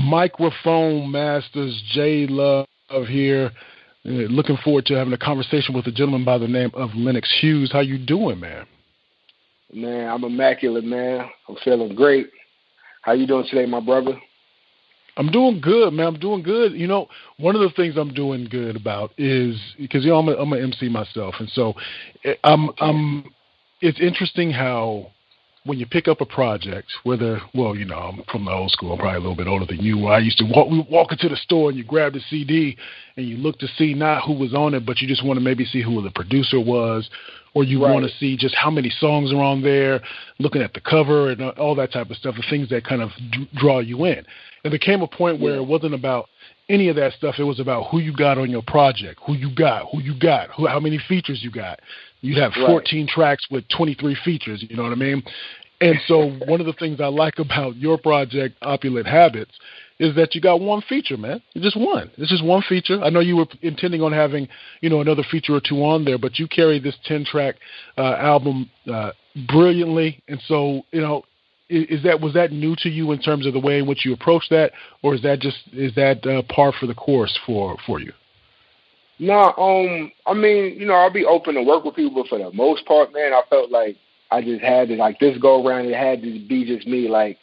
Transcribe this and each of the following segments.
Microphone Masters, J Love here. Looking forward to having a conversation with a gentleman by the name of Lenox Hughes. How you doing, man? Man, I'm immaculate, man. I'm feeling great. How you doing today, my brother? I'm doing good, man. I'm doing good. One of the things I'm doing good about is because I'm an MC myself, and so I'm. It's interesting how when you pick up a project, I'm from the old school, I'm probably a little bit older than you. Where I used to walk into the store and you grab the CD and you look to see not who was on it, but you just want to maybe see who the producer was, or you want to see just how many songs are on there, looking at the cover and all that type of stuff, the things that kind of draw you in. And there came a point where it wasn't about any of that stuff. It was about who you got on your project, who you got, how many features you got. You'd have 14 tracks with 23 features, you know what I mean? And so one of the things I like about your project, Opulent Habits, is that you got one feature, man. It's just one. It's just one feature. I know you were intending on having, another feature or two on there, but you carried this 10-track album brilliantly. And so, was that new to you in terms of the way in which you approach that, or is that par for the course for you? No, I mean, I'll be open to work with people, but for the most part, man, I felt like I just had to, like, this go around, it had to be just me, like,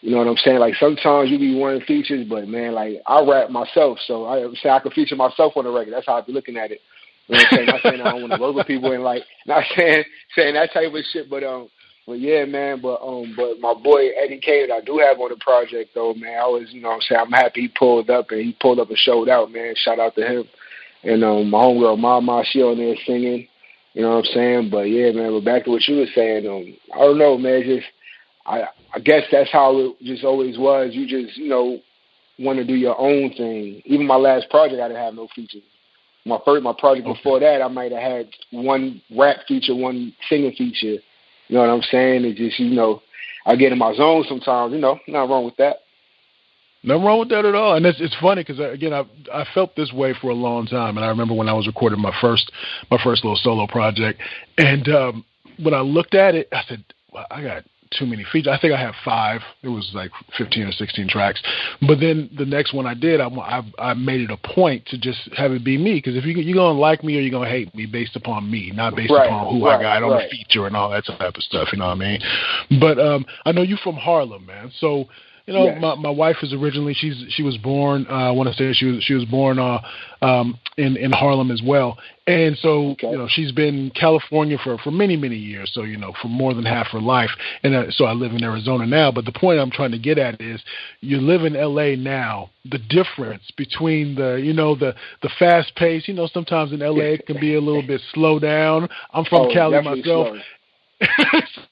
you know what I'm saying? Like, sometimes you be wanting features, but, man, like, I rap myself, so I say I can feature myself on the record. That's how I be looking at it. You know what I'm saying? Not saying I don't want to work with people and, like, not saying that type of shit, but yeah, man, but my boy Eddie K that I do have on the project, though, man, I was, I'm happy he pulled up and showed out, man. Shout out to him. And my homegirl Mama, she on there singing, you know what I'm saying? But yeah, man, but back to what you were saying, I don't know, man, just I guess that's how it just always was. You just, want to do your own thing. Even my last project, I didn't have no features. My project before that, I might have had one rap feature, one singing feature. You know what I'm saying? It just, I get in my zone sometimes, nothing wrong with that. Nothing wrong with that at all. And it's funny because, again, I felt this way for a long time. And I remember when I was recording my first little solo project. And when I looked at it, I said, well, I got too many features. I think I have 5. It was like 15 or 16 tracks. But then the next one I did, I made it a point to just have it be me. Because if you're going to like me or you're going to hate me based upon me, not based upon who I got on the feature and all that type of stuff, you know what I mean? But I know you from Harlem, man. So, my wife is originally she was born. I want to say she was born in Harlem as well, and so she's been in California for many years. So for more than half her life, and so I live in Arizona now. But the point I'm trying to get at is you live in LA now. The difference between the fast pace. Sometimes in LA it can be a little bit slow down. I'm from Cali myself. Slow.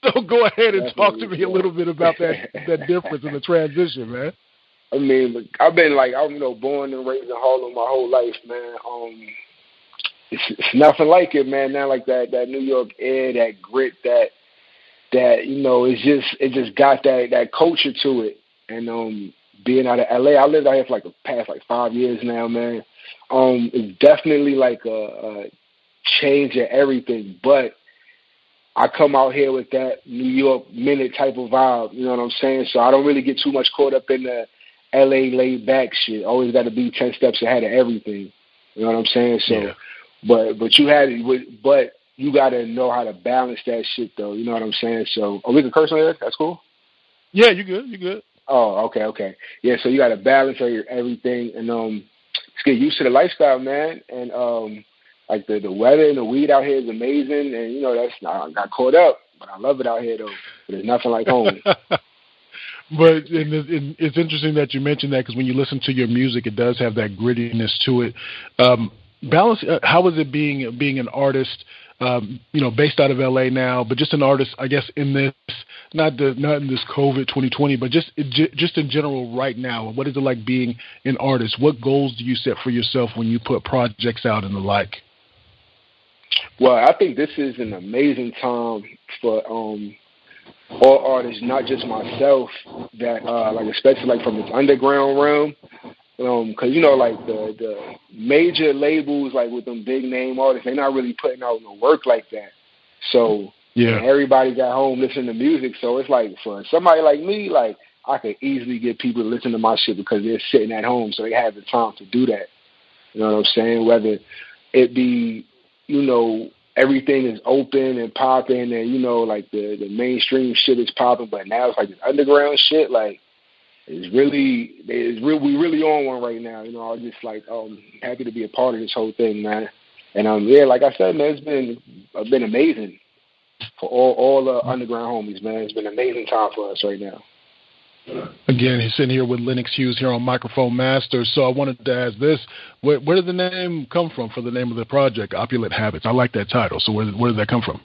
So go ahead and talk to me a little bit about that difference in the transition, man. I mean, I've been born and raised in Harlem my whole life, man. It's nothing like it, man. Not like that New York air, that grit, that it just got that culture to it. And being out of LA, I lived out here for the past 5 years now, man. It's definitely like a change in everything, but I come out here with that New York minute type of vibe, you know what I'm saying? So I don't really get too much caught up in the LA laid back shit. Always got to be 10 steps ahead of everything. You know what I'm saying? So, but you got to know how to balance that shit though. You know what I'm saying? So, we can curse on there? That's cool? Yeah, you good. You good. Oh, okay. Yeah, so you got to balance everything and just get used to the lifestyle, man. And like the weather and the weed out here is amazing, and I got caught up, but I love it out here though. But there's nothing like home. But it's interesting that you mentioned that because when you listen to your music, it does have that grittiness to it. Balance. How is it being an artist? Based out of LA now, but just an artist, I guess, in this not in this COVID 2020, but just in general right now. What is it like being an artist? What goals do you set for yourself when you put projects out and the like? Well, I think this is an amazing time for all artists, not just myself, that especially from this underground realm, because the major labels with them big name artists, they're not really putting out no work like that. So everybody got home listening to music. So it's for somebody like me, I could easily get people to listen to my shit because they're sitting at home, so they have the time to do that. You know what I'm saying? Whether it be, everything is open and popping, and like the mainstream shit is popping, but now it's like this underground shit, like we really on one right now. I was just like happy to be a part of this whole thing, man. And yeah, like I said, man, it's been amazing for all the underground homies, man. It's been an amazing time for us right now. Again, he's sitting here with Lenox Hughes here on Microphone Masters. So I wanted to ask this: where did the name come from for the name of the project, Opulent Habits? I like that title. So where did that come from?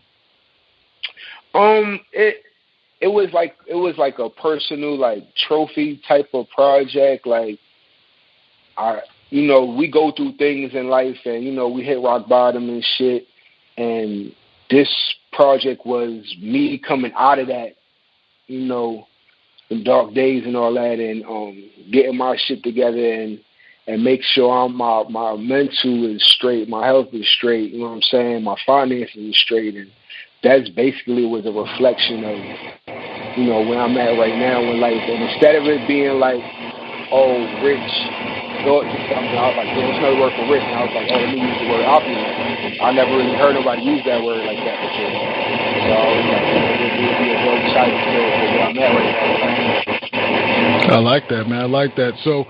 It was like a personal, like, trophy type of project. Like, we go through things in life, and we hit rock bottom and shit. And this project was me coming out of that, the dark days and all that, and getting my shit together and make sure my mental is straight, my health is straight. You know what I'm saying? My finances is straight, and that's basically was a reflection of where I'm at right now in life. And instead of it being like, oh, rich thoughts or something, I was like, there's no word for rich. And I was like, oh, let me use the word opulent. I never really heard nobody use that word like that before. So I was like, it would be a dope title for where I'm at right now. I like that, man. I like that. So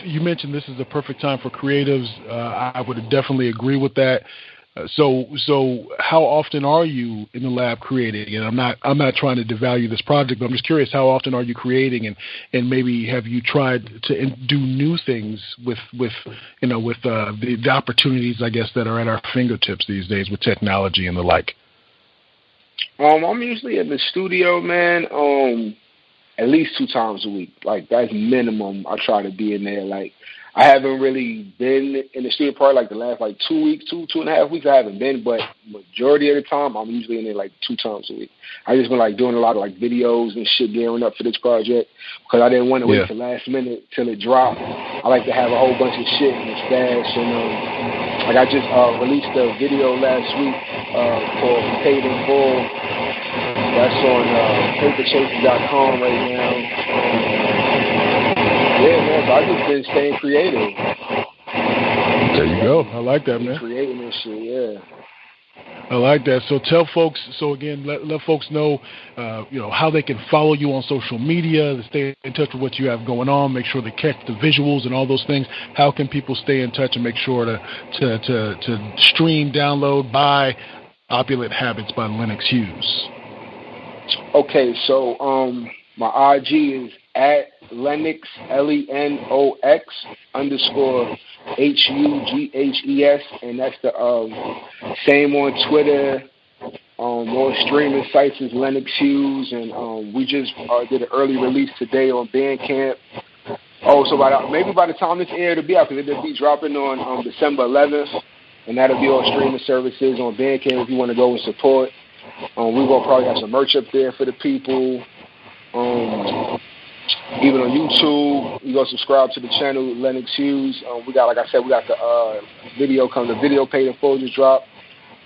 you mentioned this is the perfect time for creatives. I would definitely agree with that. So how often are you in the lab creating? And I'm not trying to devalue this project, but I'm just curious, how often are you creating, and maybe have you tried to do new things with the opportunities, I guess, that are at our fingertips these days with technology and the like? I'm usually in the studio, man, at least 2 times a week. Like, that's minimum. I try to be in there. Like, I haven't really been in the studio part like the last 2 weeks, two and a half weeks. I haven't been, but majority of the time, I'm usually in there like 2 times a week. I just been like doing a lot of like videos and shit gearing up for this project because I didn't want to wait till last minute till it dropped. I like to have a whole bunch of shit in the stash, and like I just released a video last week called Paid in Full. That's on paperchases.com right now. Yeah, man, so I just been staying creative. There you go. I like that, man. Creating this shit, yeah. I like that. So tell folks, again, let folks know, how they can follow you on social media, to stay in touch with what you have going on, make sure they catch the visuals and all those things. How can people stay in touch and make sure to stream, download, buy Opulent Habits by Lenox Hughes? Okay, so my IG is at Lenox, LENOX _HUGHES, and that's the same on Twitter. More streaming sites is Lenox Hughes, and we just did an early release today on Bandcamp. Oh, so maybe by the time this air it'll be out, because it'll be dropping on December 11th, and that'll be on streaming services on Bandcamp if you want to go and support. We're going to probably have some merch up there for the people. Even on YouTube, you go subscribe to the channel, Lenox Hughes. We got, like I said, we got the video coming. The video Paid in Full just dropped.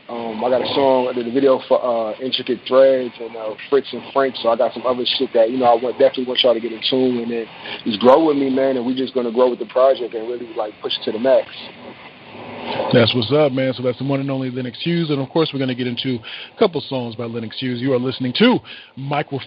I got a song, I did a video for Intricate Threads and Fritz and Frank, so I got some other shit that, I definitely want y'all to get in tune and then just grow with me, man, and we're just going to grow with the project and really, push it to the max. That's what's up, man. So that's the one and only Lenox Hughes, and of course we're going to get into a couple songs by Lenox Hughes. You are listening to Microphone